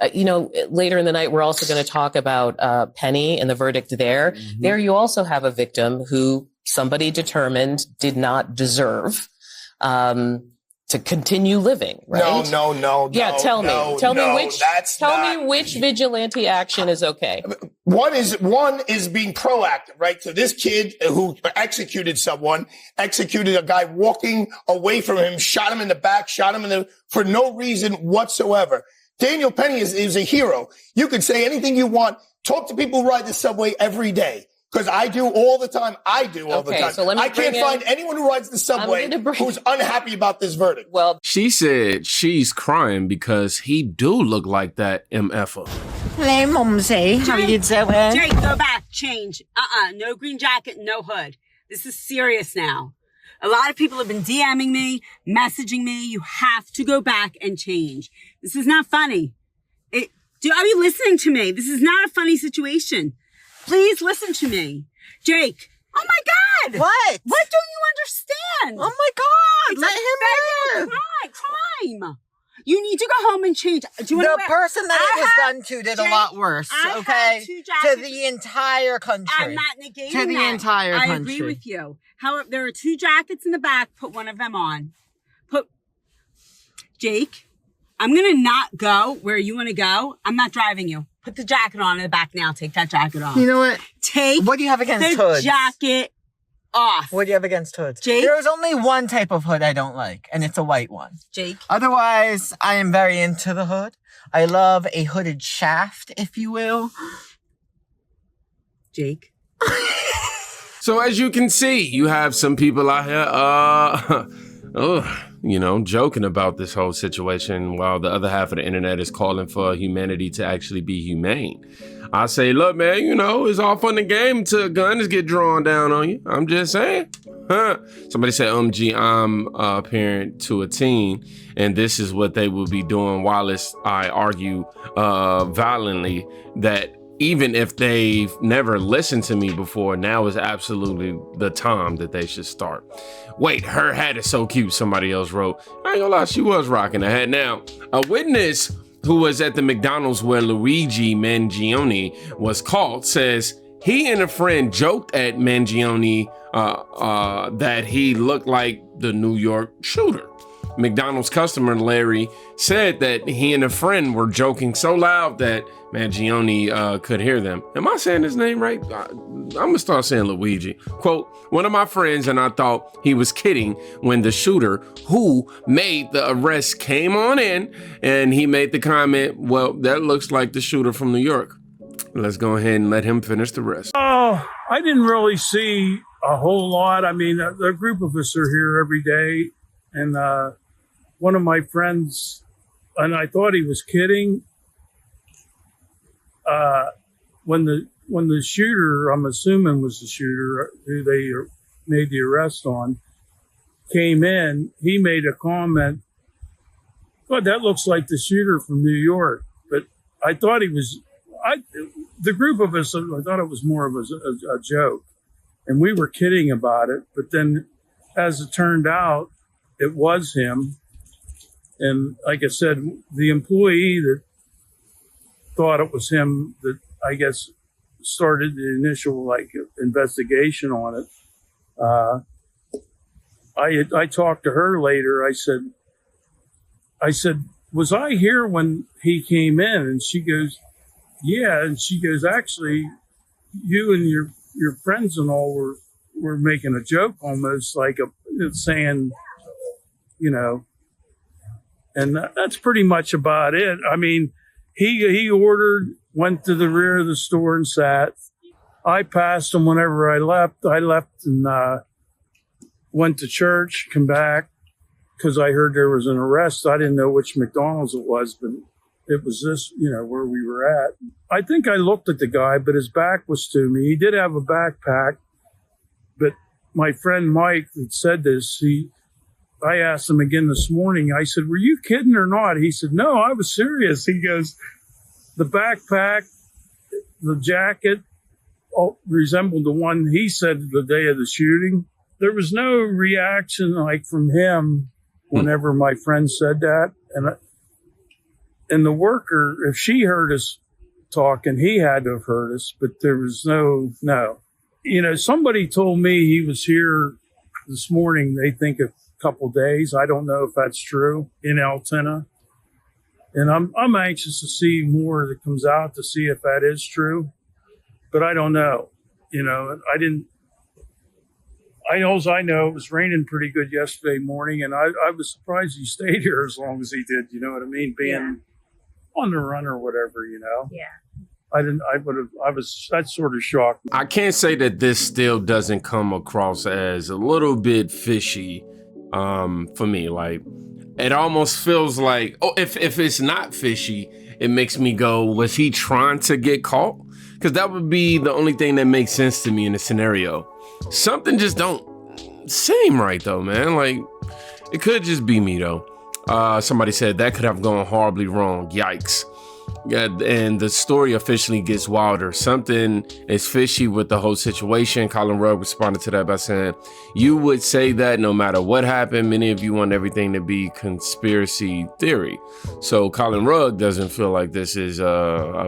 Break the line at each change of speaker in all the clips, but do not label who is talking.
later in the night, we're also going to talk about Penny and the verdict there. Mm-hmm. There you also have a victim who somebody determined did not deserve to continue living, right?
No.
Yeah, tell me which vigilante action is okay.
One is being proactive, right? So this kid who executed a guy walking away from him, shot him in the back, for no reason whatsoever. Daniel Penny is a hero. You can say anything you want. Talk to people who ride the subway every day. Because I do all the time. The time. So I can't find anyone who rides the subway who's unhappy about this verdict.
Well, she said she's crying because he do look like that MFer.
Hello, Mumsy. How are you doing?
Jake, go back. Change. No green jacket, no hood. This is serious now. A lot of people have been DMing me, messaging me. You have to go back and change. This is not funny. Are you listening to me? This is not a funny situation. Please listen to me. Jake. Oh my God.
What?
What don't you understand?
Oh my God.
It's
Let him
in. Crime. You need to go home and change.
The person that it was done to did a lot worse, okay? To the entire country.
I'm not negating
to the entire country.
I agree with you. However, there are 2 jackets in the back. Put one of them on. Jake, I'm going to not go where you want to go. I'm not driving you. Put the jacket on in the back now. Take that jacket off.
You know what?
What
do you have against
the
hoods?
Jacket off.
What do you have against hoods?
Jake?
There's only one type of hood I don't like, and it's a white one.
Jake?
Otherwise, I am very into the hood. I love a hooded shaft, if you will.
Jake?
So as you can see, you have some people out here, joking about this whole situation while the other half of the internet is calling for humanity to actually be humane. I say, look, man, it's all fun and game till guns get drawn down on you. I'm just saying. Somebody said, I'm a parent to a teen, and this is what they will be doing whilst I argue violently that even if they've never listened to me before, now is absolutely the time that they should start. Wait, her hat is so cute, somebody else wrote. I ain't gonna lie, she was rocking the hat. Now, a witness who was at the McDonald's where Luigi Mangione was caught says he and a friend joked at Mangione that he looked like the New York shooter. McDonald's customer Larry said that he and a friend were joking so loud that Mangione could hear them. Am I saying his name right? I'm gonna start saying Luigi. Quote, one of my friends and I thought he was kidding when the shooter who made the arrest came on in and he made the comment, well, that looks like the shooter from New York. Let's go ahead and let him finish the rest.
Oh, I didn't really see a whole lot. I mean, a group of us are here every day, and one of my friends, and I thought he was kidding. When the shooter, I'm assuming was the shooter who they made the arrest on, came in, he made a comment, "God, that looks like the shooter from New York." But I thought the group of us, I thought it was more of a joke, and we were kidding about it. But then, as it turned out, it was him. And like I said, the employee that thought it was him that I guess started the initial investigation on it. I talked to her later. I said, was I here when he came in? And she goes, yeah. And she goes, actually, you and your friends and all were making a joke, almost like saying, and that's pretty much about it. I mean, he ordered, went to the rear of the store and sat. I passed him whenever I left. I left and went to church, come back, because I heard there was an arrest. I didn't know which McDonald's it was, but it was this, where we were at. I think I looked at the guy, but his back was to me. He did have a backpack, but my friend Mike that said this, I asked him again this morning. I said, were you kidding or not? He said, no, I was serious. He goes, the backpack, the jacket resembled the one he said the day of the shooting. There was no reaction from him whenever my friend said that. And And the worker, if she heard us talking, he had to have heard us, but there was no. You know, somebody told me he was here this morning, they think a couple days. I don't know if that's true in Altoona. And I'm anxious to see more that comes out to see if that is true. But I don't know. You know, I know it was raining pretty good yesterday morning, and I was surprised he stayed here as long as he did. You know what I mean? Being on the run or whatever, you know?
Yeah.
That sort of shocked me.
I can't say that this still doesn't come across as a little bit fishy for me. Like, it almost feels like, if it's not fishy, it makes me go, was he trying to get caught? Because that would be the only thing that makes sense to me in the scenario. Something just don't seem right though, man. Like, it could just be me though. Somebody said that could have gone horribly wrong. Yikes. Yeah, and the story officially gets wilder. Something is fishy with the whole situation. Colin Rugg responded to that by saying, "You would say that no matter what happened. Many of you want everything to be conspiracy theory." So Colin Rugg doesn't feel like this is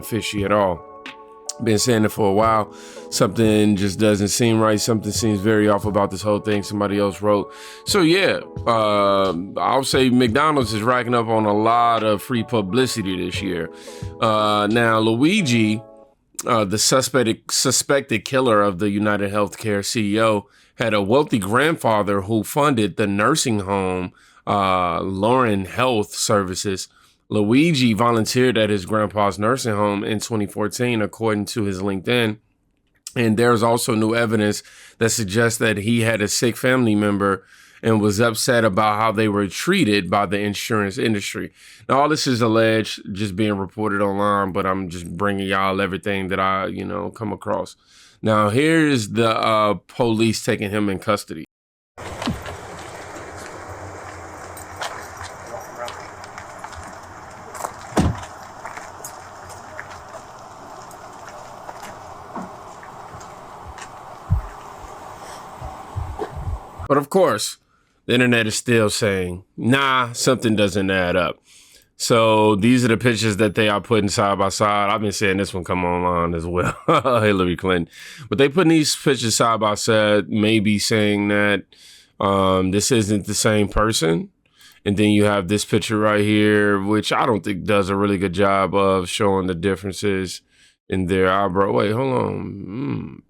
fishy at all. Been saying it for a while. Something just doesn't seem right. Something seems very off about this whole thing. Somebody else wrote. So yeah, I'll say McDonald's is racking up on a lot of free publicity this year. Now Luigi, the suspected killer of the United Healthcare CEO, had a wealthy grandfather who funded the nursing home Lauren Health Services. Luigi volunteered at his grandpa's nursing home in 2014, according to his LinkedIn. And there's also new evidence that suggests that he had a sick family member and was upset about how they were treated by the insurance industry. Now, all this is alleged, just being reported online, but I'm just bringing y'all everything that I, come across. Now, here's the police taking him in custody. But of course, the internet is still saying, nah, something doesn't add up. So these are the pictures that they are putting side by side. I've been seeing this one come online as well, Hillary Clinton. But they putting these pictures side by side, maybe saying that this isn't the same person. And then you have this picture right here, which I don't think does a really good job of showing the differences in their eyebrow. Wait, hold on.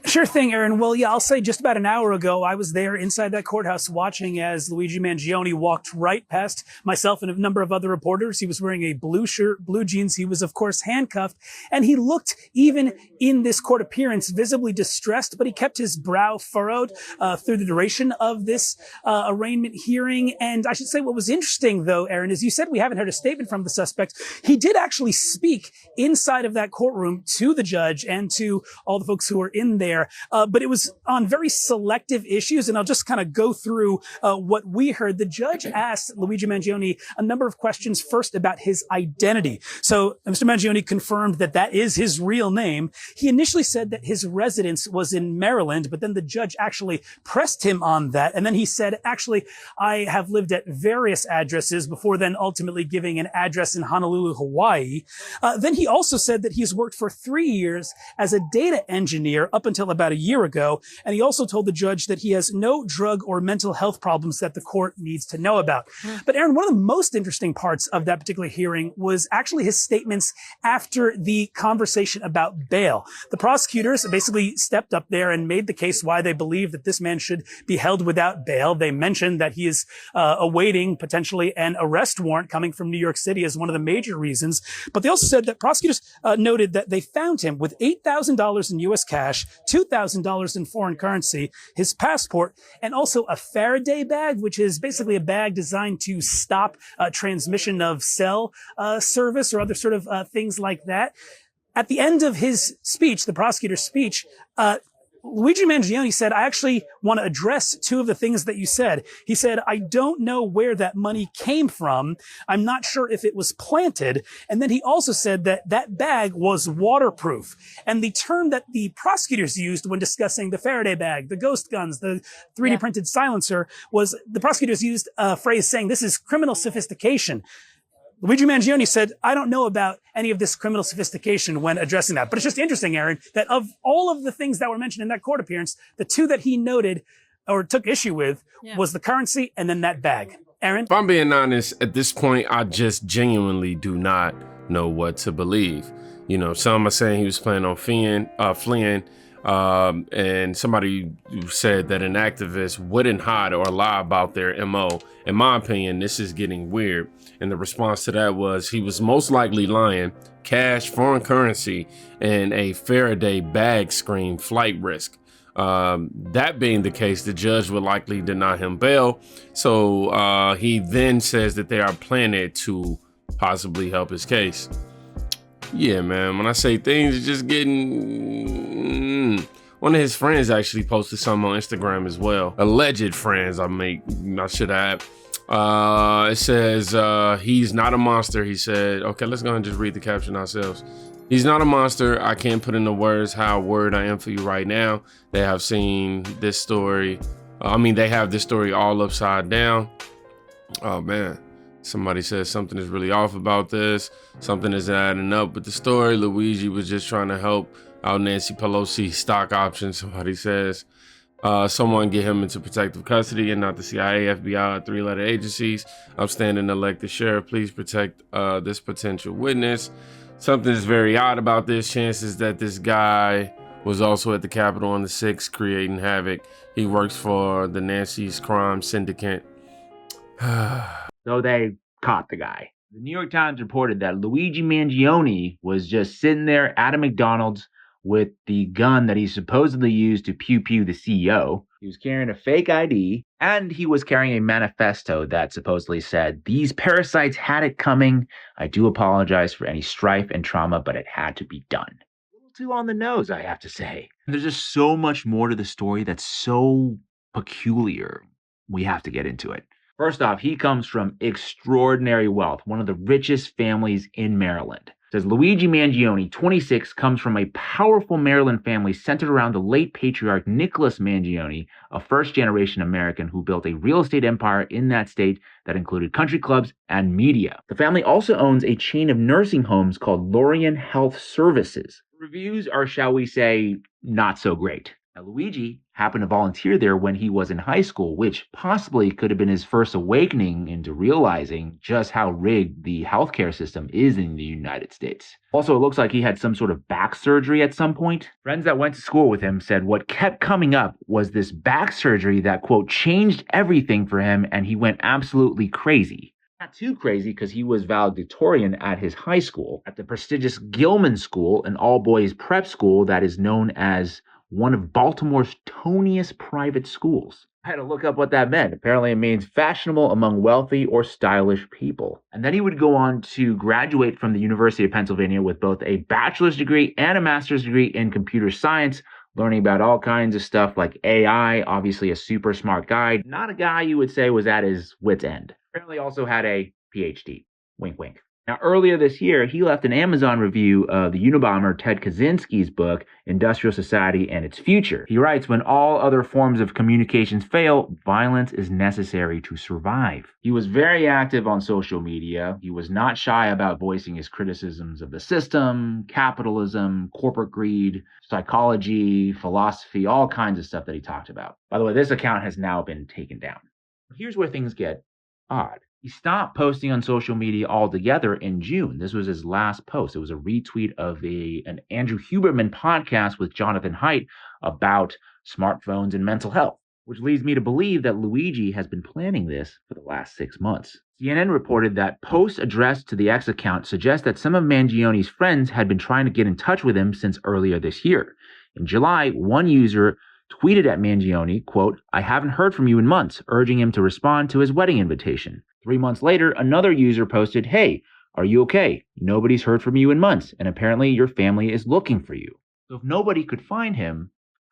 Sure thing, Aaron. Well, yeah, I'll say just about an hour ago, I was there inside that courthouse watching as Luigi Mangione walked right past myself and a number of other reporters. He was wearing a blue shirt, blue jeans. He was, of course, handcuffed. And he looked, even in this court appearance, visibly distressed, but he kept his brow furrowed through the duration of this arraignment hearing. And I should say what was interesting, though, Aaron, is you said we haven't heard a statement from the suspect. He did actually speak inside of that courtroom to the judge and to all the folks who were in there. But it was on very selective issues, and I'll just kind of go through what we heard. The judge asked Luigi Mangione a number of questions, first about his identity. So Mr. Mangione confirmed that that is his real name. He initially said that his residence was in Maryland, but then the judge actually pressed him on that. And then he said, actually, I have lived at various addresses before then ultimately giving an address in Honolulu, Hawaii. Then he also said that he's worked for 3 years as a data engineer up until about a year ago. And he also told the judge that he has no drug or mental health problems that the court needs to know about. But Aaron, one of the most interesting parts of that particular hearing was actually his statements after the conversation about bail. The prosecutors basically stepped up there and made the case why they believe that this man should be held without bail. They mentioned that he is awaiting potentially an arrest warrant coming from New York City as one of the major reasons. But they also said that prosecutors noted that they found him with $8,000 in U.S. cash, $2,000 in foreign currency, his passport, and also a Faraday bag, which is basically a bag designed to stop transmission of cell service or other sort of things like that. At the end of his speech, the prosecutor's speech, Luigi Mangione said, I actually want to address two of the things that you said. He said, I don't know where that money came from. I'm not sure if it was planted. And then he also said that that bag was waterproof. And the term that the prosecutors used when discussing the Faraday bag, the ghost guns, the 3D printed silencer, was the prosecutors used a phrase saying this is criminal sophistication. Luigi Mangione said, I don't know about any of this criminal sophistication when addressing that. But it's just interesting, Aaron, that of all of the things that were mentioned in that court appearance, the two that he noted or took issue with was the currency and then that bag. Aaron?
If I'm being honest, at this point, I just genuinely do not know what to believe. You know, some are saying he was planning on fleeing. And somebody said that an activist wouldn't hide or lie about their MO. In my opinion, this is getting weird. And the response to that was he was most likely lying. Cash, foreign currency, and a Faraday bag screamed flight risk. That being the case, the judge would likely deny him bail. So he then says that they are planning to possibly help his case. Yeah, man, when I say things are just getting... One of his friends actually posted something on Instagram as well. Alleged friends, I should add. It says, he's not a monster, he said. Okay, let's go ahead and just read the caption ourselves. He's not a monster. I can't put into words how worried I am for you right now. They have seen this story. They have this story all upside down. Oh, man. Somebody says something is really off about this. Something isn't adding up with the story. Luigi was just trying to help out Nancy Pelosi stock options. Somebody says someone get him into protective custody and not the CIA, FBI, three-letter agencies. Upstanding elected sheriff, please protect this potential witness. Something is very odd about this. Chances that this guy was also at the Capitol on the 6th creating havoc. He works for the Nancy's crime syndicate.
So they caught the guy. The New York Times reported that Luigi Mangione was just sitting there at a McDonald's with the gun that he supposedly used to pew-pew the CEO. He was carrying a fake ID, and he was carrying a manifesto that supposedly said, "These parasites had it coming. I do apologize for any strife and trauma, but it had to be done." A little too on the nose, I have to say. There's just so much more to the story that's so peculiar. We have to get into it. First off, he comes from extraordinary wealth, one of the richest families in Maryland. It says Luigi Mangione, 26, comes from a powerful Maryland family centered around the late patriarch Nicholas Mangione, a first-generation American who built a real estate empire in that state that included country clubs and media. The family also owns a chain of nursing homes called Lorien Health Services. Reviews are, shall we say, not so great. Now, Luigi happened to volunteer there when he was in high school, which possibly could have been his first awakening into realizing just how rigged the healthcare system is in the United States. Also, it looks like he had some sort of back surgery at some point. Friends that went to school with him said what kept coming up was this back surgery that, quote, changed everything for him, and he went absolutely crazy. Not too crazy because he was valedictorian at his high school, at the prestigious Gilman School, an all-boys prep school that is known as one of Baltimore's toniest private schools. I had to look up what that meant. Apparently it means fashionable among wealthy or stylish people. And then he would go on to graduate from the University of Pennsylvania with both a bachelor's degree and a master's degree in computer science, learning about all kinds of stuff like AI, obviously a super smart guy, not a guy you would say was at his wit's end. Apparently also had a PhD. Wink, wink. Now, earlier this year, he left an Amazon review of the Unabomber Ted Kaczynski's book, Industrial Society and Its Future. He writes, when all other forms of communications fail, violence is necessary to survive. He was very active on social media. He was not shy about voicing his criticisms of the system, capitalism, corporate greed, psychology, philosophy, all kinds of stuff that he talked about. By the way, this account has now been taken down. Here's where things get odd. He stopped posting on social media altogether in June. This was his last post. It was a retweet of an Andrew Huberman podcast with Jonathan Haidt about smartphones and mental health, which leads me to believe that Luigi has been planning this for the last 6 months. CNN reported that posts addressed to the X account suggest that some of Mangione's friends had been trying to get in touch with him since earlier this year. In July, one user tweeted at Mangione, quote, "I haven't heard from you in months," urging him to respond to his wedding invitation. 3 months later, another user posted, "Hey, are you okay? Nobody's heard from you in months, and apparently your family is looking for you." So if nobody could find him,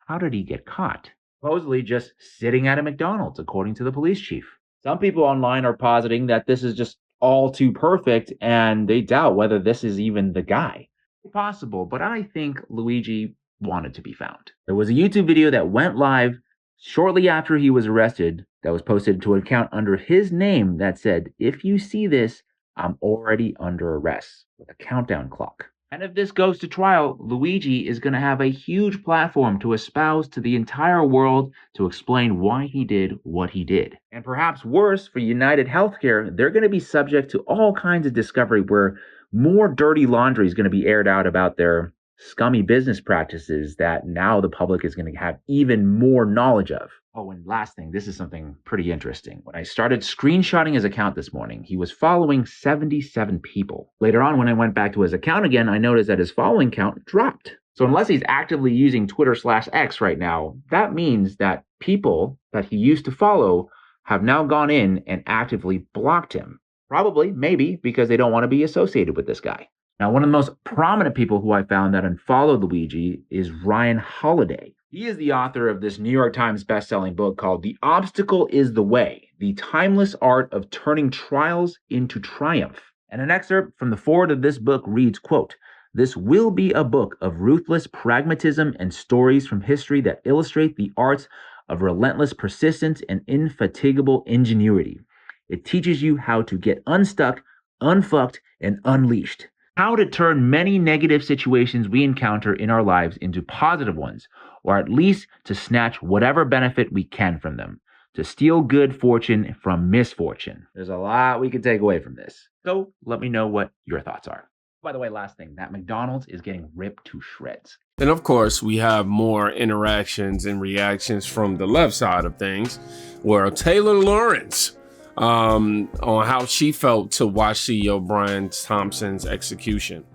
how did he get caught? Supposedly just sitting at a McDonald's, according to the police chief. Some people online are positing that this is just all too perfect, and they doubt whether this is even the guy. Possible, but I think Luigi wanted to be found. There was a YouTube video that went live shortly after he was arrested that was posted to an account under his name that said, "If you see this, I'm already under arrest," with a countdown clock. And if this goes to trial, Luigi is going to have a huge platform to espouse to the entire world to explain why he did what he did. And perhaps worse for United Healthcare, they're going to be subject to all kinds of discovery where more dirty laundry is going to be aired out about their scummy business practices that now the public is going to have even more knowledge of. Oh, and last thing, this is something pretty interesting. When I started screenshotting his account this morning, he was following 77 people. Later on, when I went back to his account again, I noticed that his following count dropped. So unless he's actively using Twitter/X right now, that means that people that he used to follow have now gone in and actively blocked him. Probably, maybe, because they don't want to be associated with this guy. Now, one of the most prominent people who I found that unfollowed Luigi is Ryan Holiday. He is the author of this New York Times bestselling book called The Obstacle is the Way, The Timeless Art of Turning Trials into Triumph. And an excerpt from the foreword of this book reads, quote, "This will be a book of ruthless pragmatism and stories from history that illustrate the arts of relentless persistence and infatigable ingenuity. It teaches you how to get unstuck, unfucked, and unleashed. How to turn many negative situations we encounter in our lives into positive ones, or at least to snatch whatever benefit we can from them. To steal good fortune from misfortune." There's a lot we could take away from this. So let me know what your thoughts are. By the way, last thing, that McDonald's is getting ripped to shreds.
And of course, we have more interactions and reactions from the left side of things, where Taylor Lawrence on how she felt to watch CEO Brian Thompson's execution.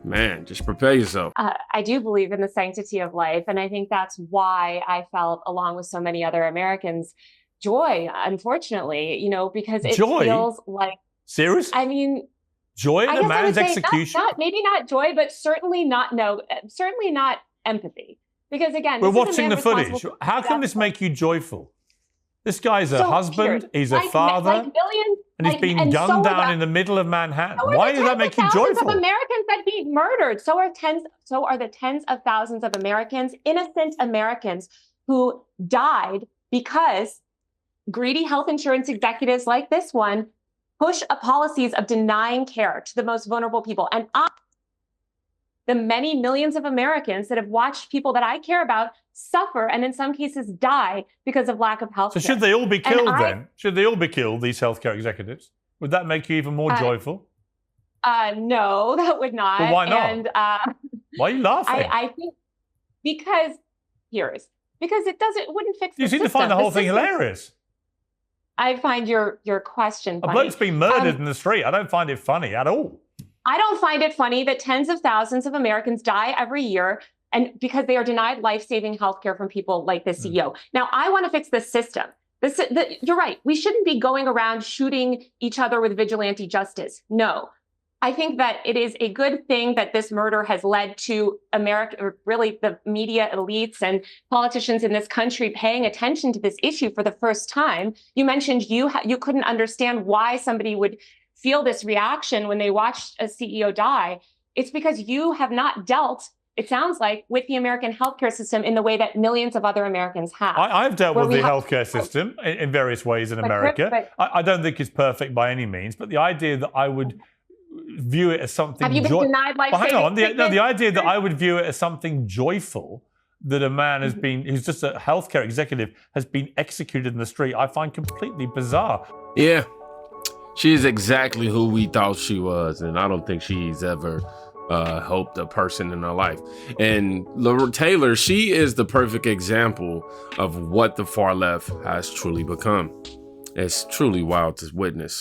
Man, just prepare yourself.
I do believe in the sanctity of life. And I think that's why I felt, along with so many other Americans, joy, unfortunately, because it feels like...
Seriously?
I mean...
Joy at a man's execution?
Maybe not joy, but certainly not empathy. Because again,
we're watching the footage. How can this make you joyful? This guy's a husband, he's a father, and he's being gunned down in the middle of Manhattan. Why does that make you joyful?
Thousands of Americans that be murdered. So are the tens of thousands of Americans, innocent Americans, who died because greedy health insurance executives like this one push policies of denying care to the most vulnerable people. And the many millions of Americans that have watched people that I care about suffer and in some cases die because of lack of health care.
So should they all be killed then? Should they all be killed, these healthcare executives? Would that make you even more joyful?
No, that would not.
But why not?
And,
why are you laughing?
I think because it wouldn't fix the system.
You seem to find the whole thing hilarious.
I find your question funny.
A bloke's been murdered in the street. I don't find it funny at all.
I don't find it funny that tens of thousands of Americans die every year and because they are denied life-saving healthcare from people like the CEO. Now, I want to fix the system. You're right. We shouldn't be going around shooting each other with vigilante justice. No. I think that it is a good thing that this murder has led to America, or really the media elites and politicians in this country paying attention to this issue for the first time. You mentioned you couldn't understand why somebody would feel this reaction when they watched a CEO die. It's because you have not dealt, it sounds like, with the American healthcare system in the way that millions of other Americans have.
I've dealt with the healthcare system in various ways in America. I don't think it's perfect by any means, but the idea that I would view it as something...
Have you been denied life-saving?
Hang on. The idea that I would view it as something joyful, that a man has been, who's just a healthcare executive, has been executed in the street, I find completely bizarre.
Yeah, she's exactly who we thought she was, and I don't think she's ever helped a person in her life. And Taylor, she is the perfect example of what the far left has truly become. It's truly wild to witness.